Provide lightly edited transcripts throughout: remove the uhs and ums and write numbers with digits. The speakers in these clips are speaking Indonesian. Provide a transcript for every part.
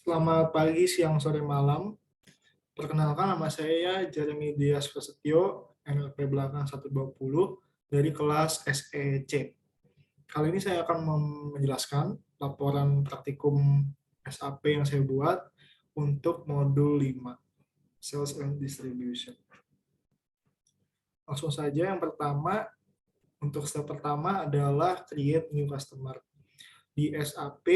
Selamat pagi, siang, sore, malam. Perkenalkan, nama saya Jeremy Dias Prasetyo, NLP belakang 120 dari kelas SEC. Kali ini saya akan menjelaskan laporan praktikum SAP yang saya buat untuk modul 5, Sales and Distribution. Langsung saja, yang pertama, untuk step pertama adalah create new customer. Di SAP,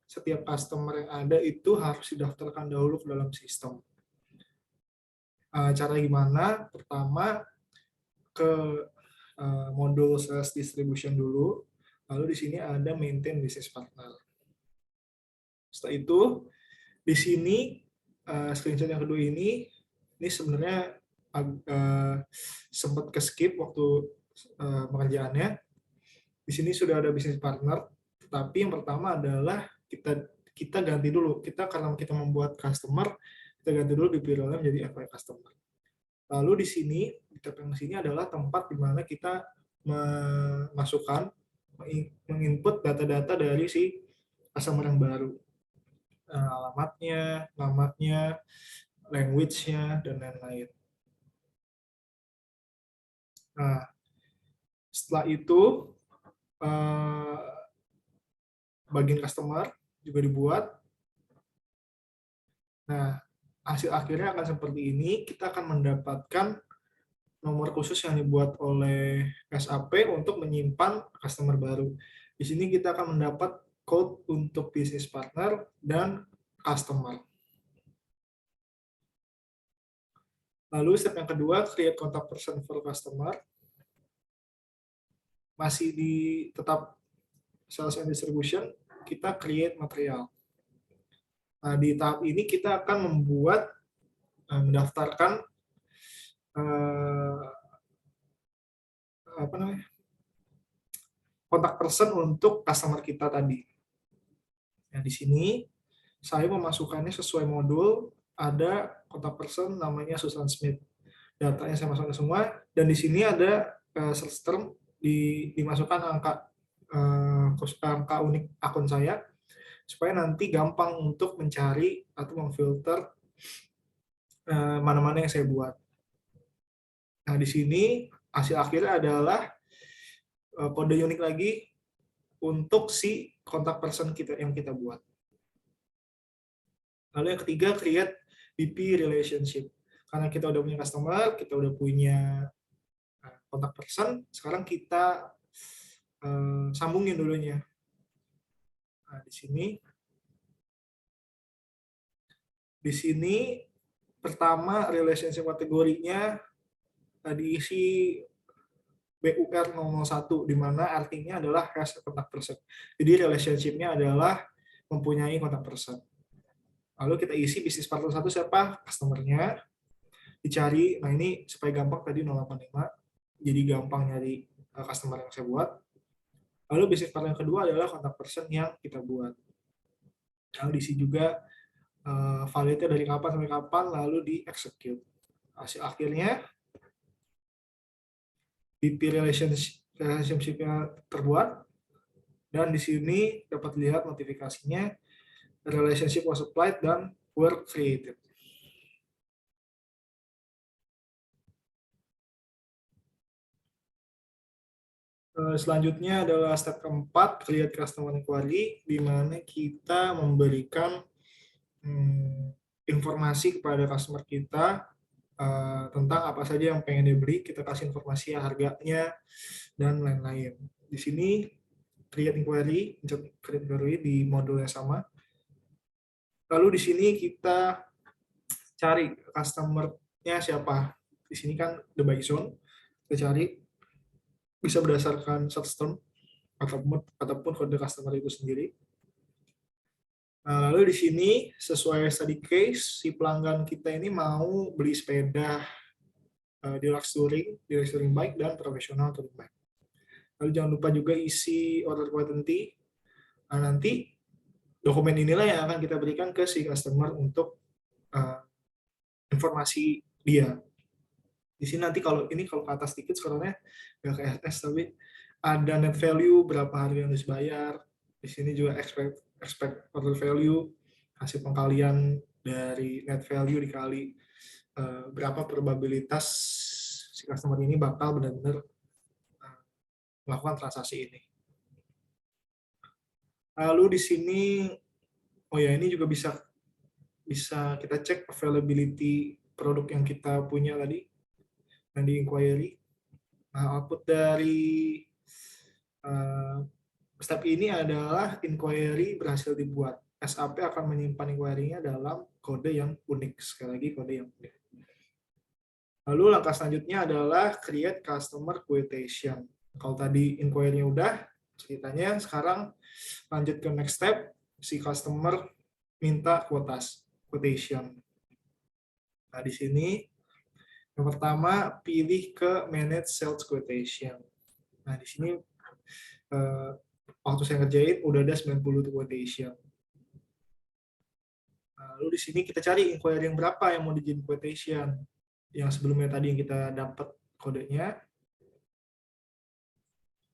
setiap customer yang ada itu harus didaftarkan dahulu ke dalam sistem. Cara gimana? Pertama, ke modul sales distribution dulu, lalu di sini ada maintain business partner. Setelah itu, di sini screenshot yang kedua ini sebenarnya sempat ke skip waktu pengerjaannya. Di sini sudah ada business partner, tetapi yang pertama adalah kita ganti dulu. Karena kita membuat customer, kita ganti dulu BP realnya menjadi FI customer. Lalu di sini, di tab yang sini adalah tempat di mana kita memasukkan, menginput data-data dari si customer yang baru. Alamatnya, namanya, language-nya, dan lain-lain. Nah, setelah itu, bagian customer juga dibuat. Nah, hasil akhirnya akan seperti ini. Kita akan mendapatkan nomor khusus yang dibuat oleh SAP untuk menyimpan customer baru. Di sini kita akan mendapat code untuk business partner dan customer. Lalu step yang kedua, create contact person for customer. Masih di tetap sales and distribution, kita create material. Nah, di tahap ini kita akan membuat, mendaftarkan kontak person untuk customer kita tadi. Nah, di sini saya memasukkannya sesuai modul, ada kontak person namanya Susan Smith. Datanya saya masukkan semua, dan di sini ada search term, dimasukkan angka unik akun saya, supaya nanti gampang untuk mencari atau memfilter mana-mana yang saya buat. Nah, di sini hasil akhirnya adalah kode unik lagi untuk si kontak person yang kita buat. Lalu yang ketiga, create BP relationship. Karena kita udah punya customer, kita udah punya kontak person, sekarang kita sambungin dulunya. Nah, di sini pertama relationship kategorinya diisi BUR 001, di mana artinya adalah has a contact person. Jadi relationship-nya adalah mempunyai kontak person. Lalu kita isi bisnis partner 1 siapa? Customer-nya. Dicari, nah ini supaya gampang tadi 085, jadi gampang nyari customer yang saya buat. Lalu bisnis partner yang kedua adalah kontak person yang kita buat. Lalu diisi juga validnya dari kapan sampai kapan, lalu di-execute. Hasil akhirnya, BP relationship-nya terbuat, dan di sini dapat lihat notifikasinya, relationship was applied dan were created. Selanjutnya adalah step keempat, create customer inquiry, di mana kita memberikan informasi kepada customer kita tentang apa saja yang pengen dibeli, kita kasih informasi harganya, dan lain-lain. Di sini create inquiry di modul yang sama. Lalu di sini kita cari customer-nya siapa. Di sini kan the buy zone, kita cari bisa berdasarkan search term ataupun kode customer itu sendiri. Nah, lalu di sini sesuai study case, si pelanggan kita ini mau beli sepeda deluxe touring bike dan professional touring bike. Lalu jangan lupa juga isi order quantity. Nah, nanti dokumen inilah yang akan kita berikan ke si customer untuk informasi dia. Di sini nanti kalau ke atas sedikit scrollnya nggak ke SS, tapi ada net value, berapa harga yang harus bayar. Di sini juga expect order value, hasil pengkalian dari net value dikali berapa probabilitas si customer ini bakal benar-benar melakukan transaksi ini. Lalu di sini, oh ya, ini juga bisa kita cek availability produk yang kita punya tadi yang di inquiry. Nah, output dari step ini adalah inquiry berhasil dibuat. SAP akan menyimpan inquiry-nya dalam kode yang unik. Sekali lagi, kode yang unik. Lalu langkah selanjutnya adalah create customer quotation. Kalau tadi inquiry-nya udah, ceritanya sekarang lanjut ke next step, si customer minta quotation. Nah, di sini yang pertama pilih ke manage sales quotation. Nah, di sini waktu saya ngerjain udah ada 90 quotation. Lalu di sini kita cari inquiry yang berapa yang mau dijadiin quotation. Yang sebelumnya tadi yang kita dapat kodenya.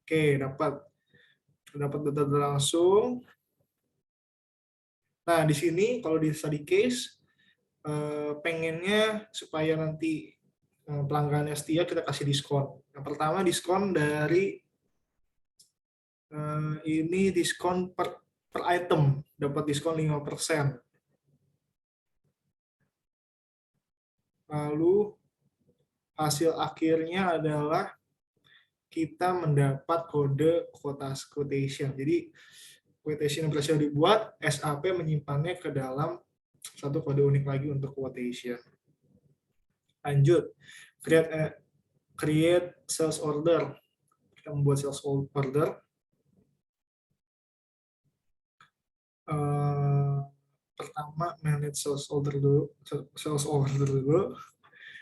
Oke, dapat data langsung. Nah, di sini kalau di study case pengennya supaya nanti pelanggannya setia kita kasih diskon. Yang pertama diskon dari ini diskon per item, dapat diskon 5%. Lalu hasil akhirnya adalah kita mendapat kode quotation. Jadi quotation yang berhasil dibuat, SAP menyimpannya ke dalam satu kode unik lagi untuk quotation. Lanjut, create sales order. Kita membuat sales order. Pertama manage sales order dulu.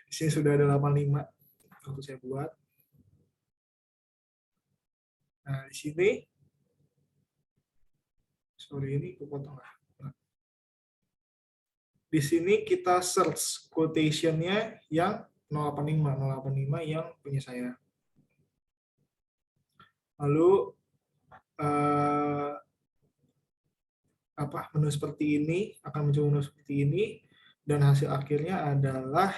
Di sini sudah ada 85 untuk saya buat. Nah, di sini ini kepotong lah. Di sini kita search quotation-nya yang 085 yang punya saya. Lalu menu seperti ini akan muncul menu seperti ini, dan hasil akhirnya adalah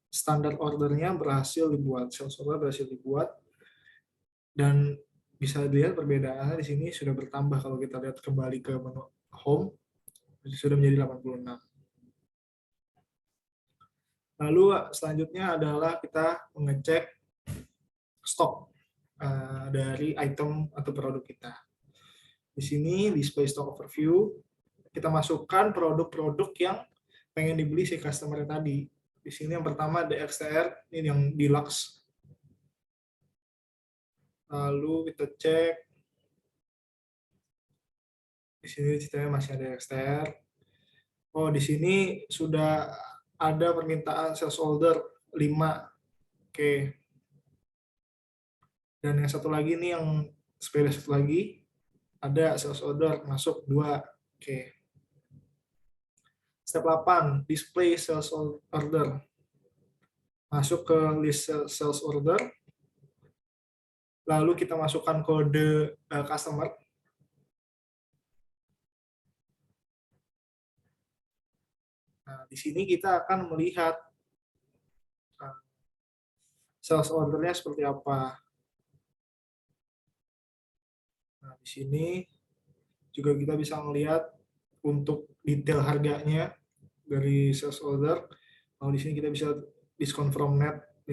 standar ordernya berhasil dibuat, sales order berhasil dibuat, dan bisa dilihat perbedaannya di sini sudah bertambah. Kalau kita lihat kembali ke menu home, sudah menjadi 86. Lalu selanjutnya adalah kita mengecek stok dari item atau produk kita. Di sini display stock overview, kita masukkan produk-produk yang pengen dibeli si customer tadi. Di sini yang pertama ada XTR, ini yang deluxe. Lalu kita cek, di sini ceritanya masih ada XTR. Oh, di sini sudah ada permintaan sales order 5. Oke. Dan yang satu lagi nih, yang sepeda satu lagi, ada sales order masuk 2. Oke. Step 8, display sales order. Masuk ke list sales order. Lalu kita masukkan kode customer. Nah, di sini kita akan melihat sales ordernya seperti apa. Nah, di sini juga kita bisa melihat untuk detail harganya dari sales order. Kalau di sini kita bisa diskon from net 5%.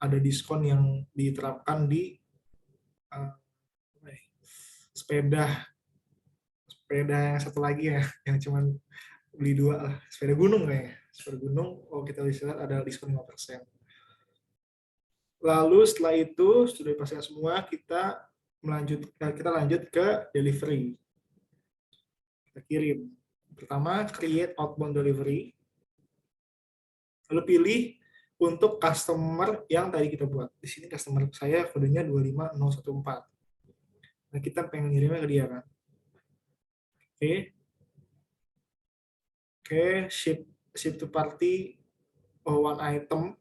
Ada diskon yang diterapkan di sepeda yang satu lagi ya, yang cuman beli 2 lah, sepeda gunung kayaknya. Sepeda gunung, kita lihat ada diskon 5%. Lalu setelah itu sudah dipasang semua, kita lanjut ke delivery. Kita kirim. Pertama, create outbound delivery. Lalu pilih untuk customer yang tadi kita buat. Di sini customer saya kodenya 25014. Nah, kita pengen ngirimnya ke dia kan. Oke, ship to party one item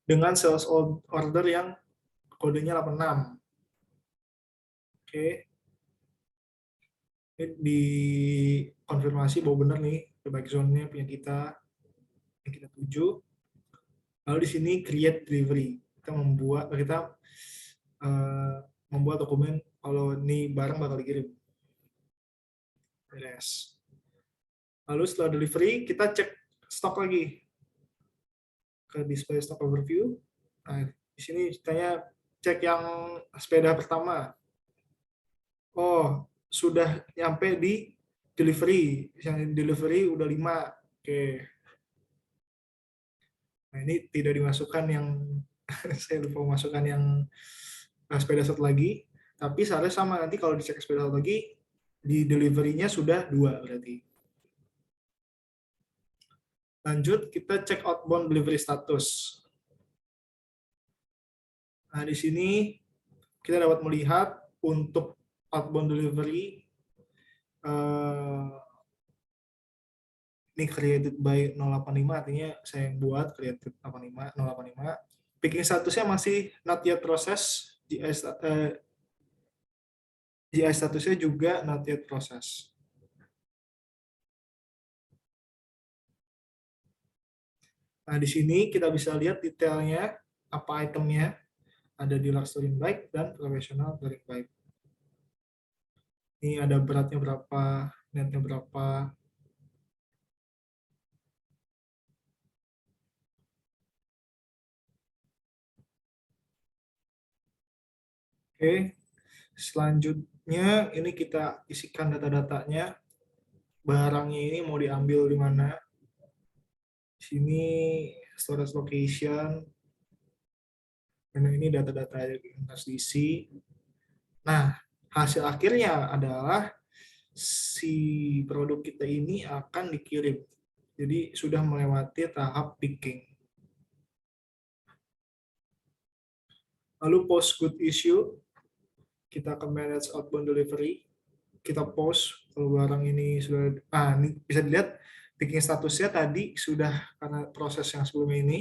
dengan sales order yang kodenya 86. Oke. Ini dikonfirmasi bahwa benar nih back zone-nya punya kita yang kita tuju. Lalu di sini create delivery. Kita membuat dokumen kalau ini barang bakal dikirim. Yes. Lalu setelah delivery kita cek stok lagi ke display stock overview. Nah, di sini kita cek yang sepeda pertama. Oh, sudah nyampe di delivery. Yang delivery udah 5. Oke. Nah, ini tidak dimasukkan yang saya lupa memasukkan yang sepeda satu lagi. Tapi seharusnya sama, nanti kalau dicek sepeda satu lagi, di delivery-nya sudah 2 berarti. Lanjut, kita cek outbound delivery status. Nah, di sini kita dapat melihat untuk outbound delivery ini created by 085, artinya saya yang buat created 085. Picking statusnya masih not yet process, GI statusnya juga not yet process. Nah, di sini kita bisa lihat detailnya, apa itemnya, ada deluxe touring bike dan professional touring bike. Ini ada beratnya berapa, netnya berapa. Oke, selanjutnya ini kita isikan data-datanya. Barangnya ini mau diambil di mana. Di sini storage location. Dan ini data-data yang harus diisi. Nah, hasil akhirnya adalah si produk kita ini akan dikirim. Jadi sudah melewati tahap picking. Lalu post good issue, kita ke manage outbound delivery. Kita post kalau barang ini sudah, ini bisa dilihat picking statusnya tadi sudah, karena proses yang sebelumnya ini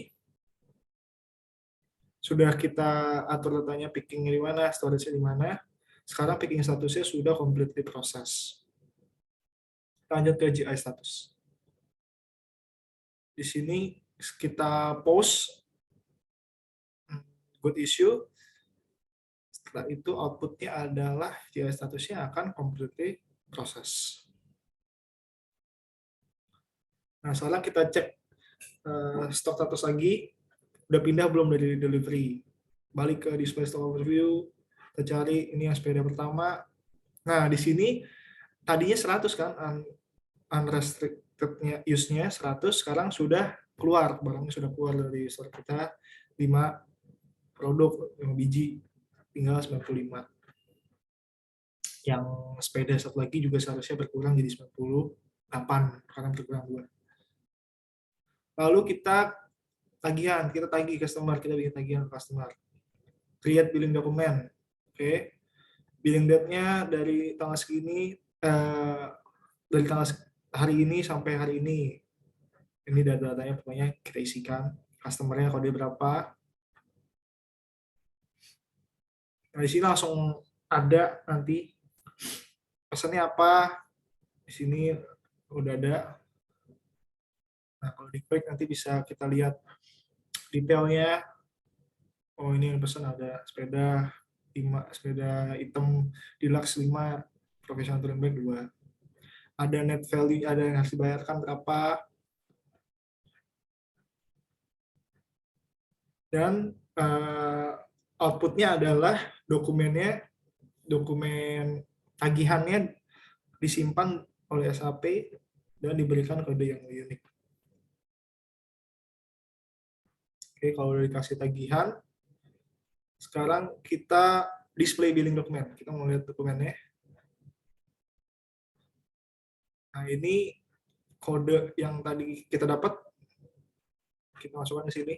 sudah kita atur datanya, pickingnya di mana, storage-nya di mana. Sekarang picking statusnya sudah completely proses. Lanjut ke GI status. Di sini kita post good issue. Setelah itu outputnya adalah GI statusnya akan completely proses. Nah, sekarang kita cek stok status lagi. Udah pindah belum dari delivery. Balik ke display stock overview. Kita cari ini yang sepeda pertama. Nah, di sini tadinya 100 kan, unrestricted use-nya 100, sekarang sudah keluar, barangnya sudah keluar dari store kita 5 produk, 5 biji, tinggal 95. Yang sepeda satu lagi juga seharusnya berkurang jadi 98 karena berkurang 2. Lalu kita tagihan, kita tagih customer, kita bikin tagihan customer. Create billing dokumen. Oke. Billing date-nya dari tanggal segini, dari tanggal hari ini sampai hari ini. Ini data-datanya pokoknya kita isikan. Customer-nya kode berapa. Nah, di sini langsung ada nanti pesannya apa. Di sini udah ada. Nah, kalau diklik nanti bisa kita lihat detailnya. Oh, ini yang pesan ada sepeda 5, sepeda hitam deluxe 5, professional touring bike 2. Ada net value, ada yang harus dibayarkan berapa. Dan outputnya adalah dokumen tagihannya disimpan oleh SAP dan diberikan kode yang unik. Oke, kalau udah dikasih tagihan, sekarang kita display billing dokumen. Kita mau lihat dokumennya. Nah, ini kode yang tadi kita dapat, kita masukkan ke sini.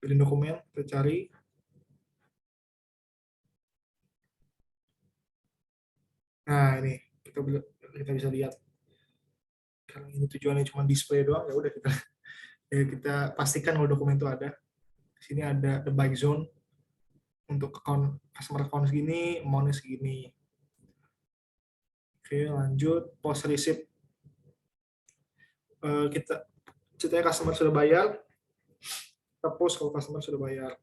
Billing dokumen, kita cari. Nah, ini kita bisa lihat. Karena ini tujuannya cuma display doang, ya udah kita pastikan kalau dokumen itu ada. Sini ada the buy zone untuk customer account segini, amount segini. Oke, lanjut post receipt. Kita ceritanya customer sudah bayar, kita post kalau customer sudah bayar.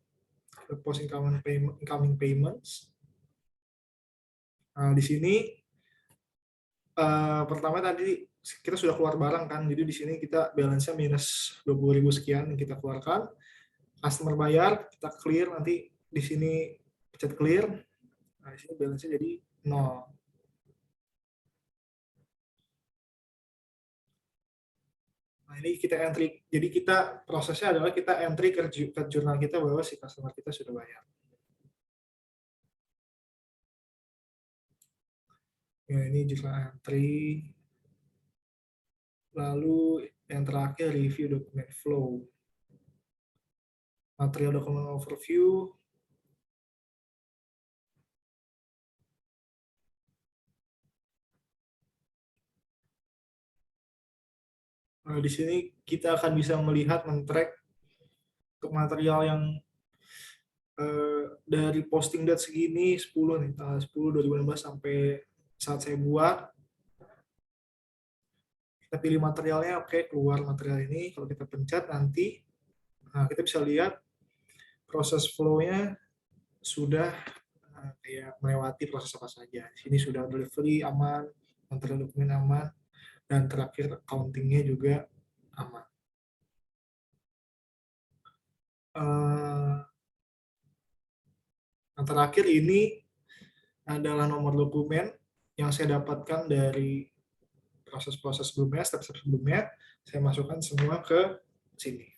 Kita post incoming payments. Nah, di sini pertama tadi kita sudah keluar barang kan, jadi di sini kita balance-nya minus 20.000 sekian yang kita keluarkan. Customer bayar, kita clear, nanti di sini pencet clear. Nah, di sini balance-nya jadi 0. Nah, ini kita entry. Jadi kita prosesnya adalah kita entry ke jurnal kita bahwa si customer kita sudah bayar. Ya, ini jurnal entry. Lalu yang terakhir review document flow. Material document overview. Nah, di sini kita akan bisa melihat men-track untuk material yang dari posting date segini 10 nih, tanggal 10 2016 sampai saat saya buat. Kita pilih materialnya, oke, keluar material ini. Kalau kita pencet nanti, nah kita bisa lihat proses flow-nya sudah kayak melewati proses apa saja. Di sini sudah delivery aman, material dokumen aman, dan terakhir accounting-nya juga aman. Yang terakhir ini adalah nomor dokumen yang saya dapatkan dari proses-proses sebelumnya, step-step sebelumnya, saya masukkan semua ke sini.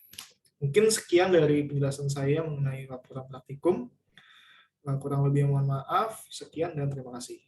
Mungkin sekian dari penjelasan saya mengenai laporan praktikum. Kurang lebih mohon maaf. Sekian dan terima kasih.